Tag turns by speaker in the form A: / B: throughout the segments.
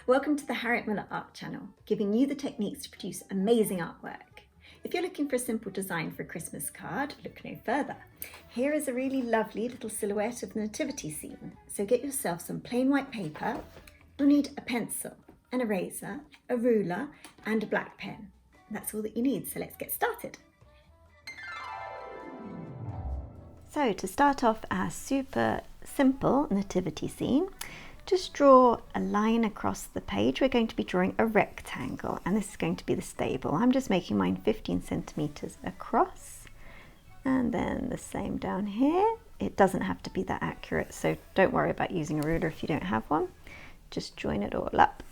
A: Welcome to the Harriet Muller Art channel, giving you the techniques to produce amazing artwork. If you're looking for a simple design for a Christmas card, look no further. Here is a really lovely little silhouette of the nativity scene. So get yourself some plain white paper. You'll need a pencil, an eraser, a ruler, and a black pen. That's all that you need, so let's get started. So to start off our super simple nativity scene, just draw a line across the page. We're going to be drawing a rectangle, and this is going to be the stable. I'm just making mine 15 centimeters across, and then the same down here. It doesn't have to be that accurate, so don't worry about using a ruler if you don't have one. Just join it all up,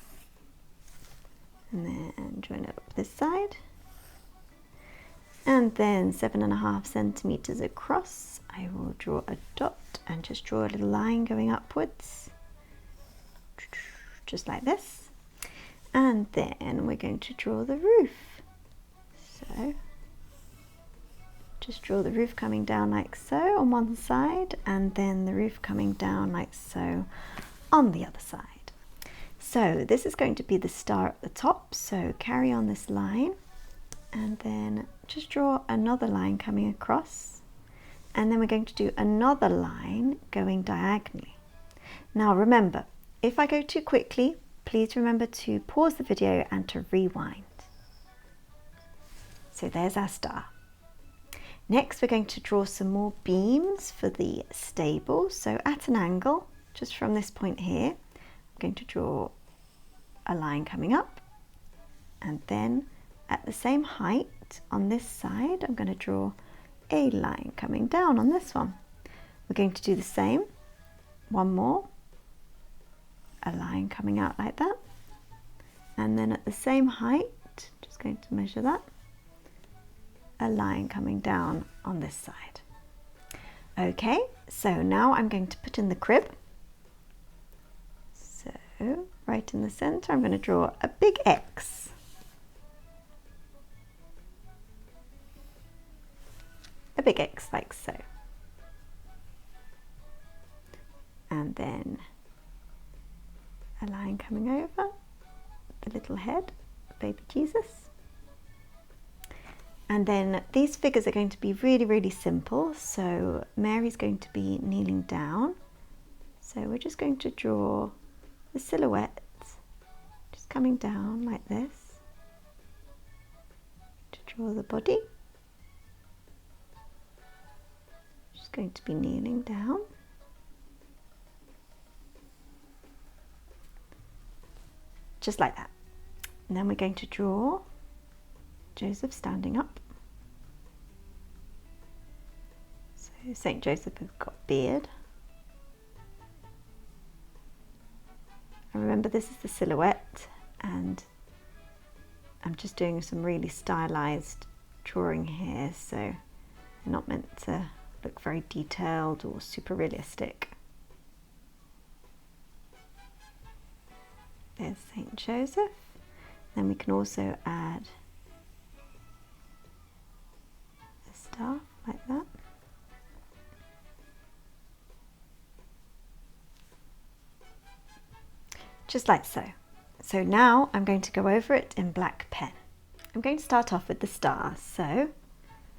A: and then join it up this side, and then 7.5 centimeters across. I will draw a dot and just draw a little line going upwards, just like this, and then we're going to draw the roof. So just draw the roof coming down like so on one side, and then the roof coming down like so on the other side. So this is going to be the star at the top, so carry on this line and then just draw another line coming across, and then we're going to do another line going diagonally. Now remember, if I go too quickly, please remember to pause the video and to rewind. So there's our star. Next we're going to draw some more beams for the stable. So at an angle, just from this point here, I'm going to draw a line coming up, and then at the same height on this side, I'm going to draw a line coming down on this one. We're going to do the same, one more, a line coming out like that, and then at the same height, just going to measure that, a line coming down on this side. Okay, so now I'm going to put in the crib. So right in the center, I'm going to draw a big X. A big X like so. And then a line coming over the little head of baby Jesus. And then these figures are going to be really simple. So Mary's going to be kneeling down. So we're just going to draw the silhouette just coming down like this to draw the body. She's going to be kneeling down. Just like that. And then we're going to draw Joseph standing up. So St. Joseph has got beard. And remember, this is the silhouette, and I'm just doing some really stylized drawing here, so they're not meant to look very detailed or super realistic. There's St. Joseph. Then we can also add a star like that. Just like so. So now I'm going to go over it in black pen. I'm going to start off with the star. So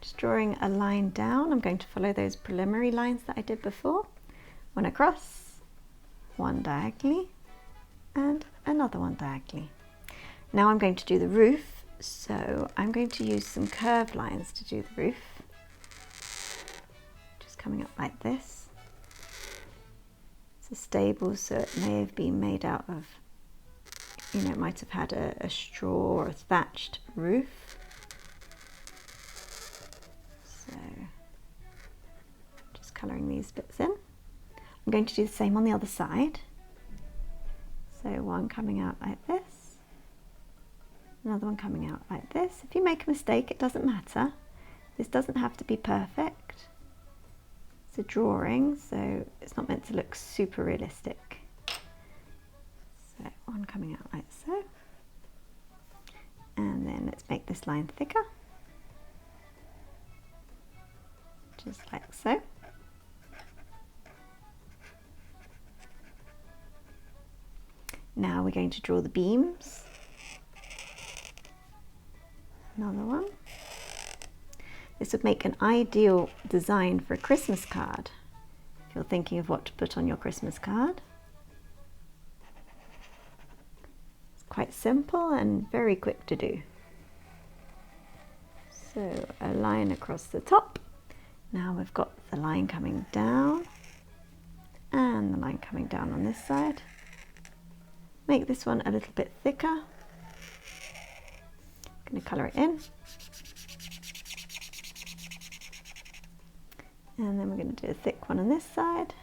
A: just drawing a line down. I'm going to follow those preliminary lines that I did before. One across, one diagonally, and another one diagonally. Now I'm going to do the roof, so I'm going to use some curved lines to do the roof. Just coming up like this. It's a stable, so it may have been made out of, it might have had a straw or a thatched roof. So just colouring these bits in. I'm going to do the same on the other side. So one coming out like this, another one coming out like this. If you make a mistake, it doesn't matter. This doesn't have to be perfect. It's a drawing, so it's not meant to look super realistic. So one coming out like so. And then let's make this line thicker. Just like so. Now we're going to draw the beams. Another one. This would make an ideal design for a Christmas card if you're thinking of what to put on your Christmas card. It's quite simple and very quick to do. So a line across the top. Now we've got the line coming down and the line coming down on this side. Make this one a little bit thicker. I'm going to colour it in. And then we're going to do a thick one on this side.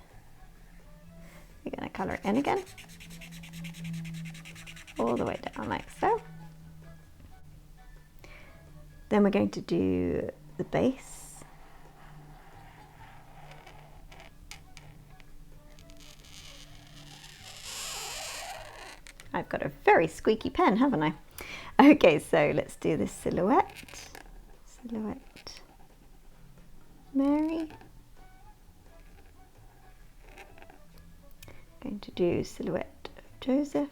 A: We're going to colour it in again. All the way down like so. Then we're going to do the base. I've got a very squeaky pen, haven't I? Okay, so let's do this silhouette. Silhouette Mary. Going to do silhouette of Joseph.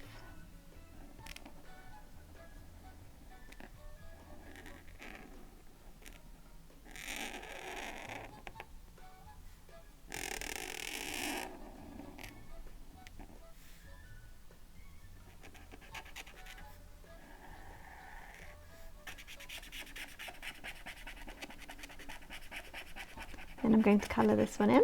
A: Then I'm going to colour this one in.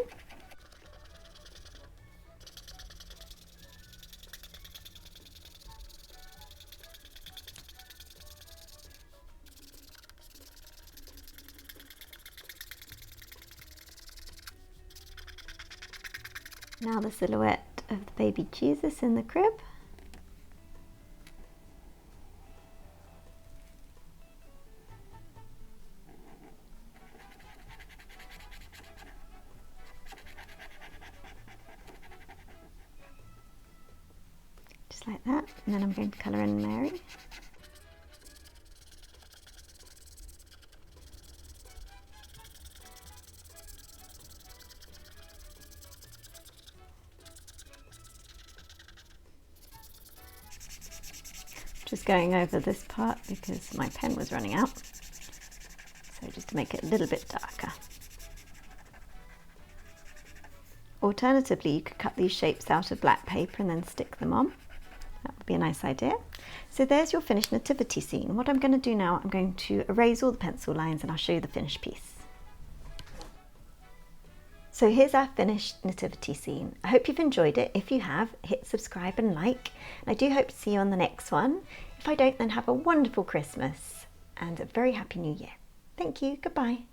A: Now the silhouette of the baby Jesus in the crib. Just like that, and then I'm going to colour in Mary. Just going over this part because my pen was running out, so just to make it a little bit darker. Alternatively, you could cut these shapes out of black paper and then stick them on. That would be a nice idea. So there's your finished nativity scene. What I'm going to do now, I'm going to erase all the pencil lines and I'll show you the finished piece. So here's our finished nativity scene. I hope you've enjoyed it. If you have, hit subscribe and like. And I do hope to see you on the next one. If I don't, then have a wonderful Christmas and a very happy New Year. Thank you. Goodbye.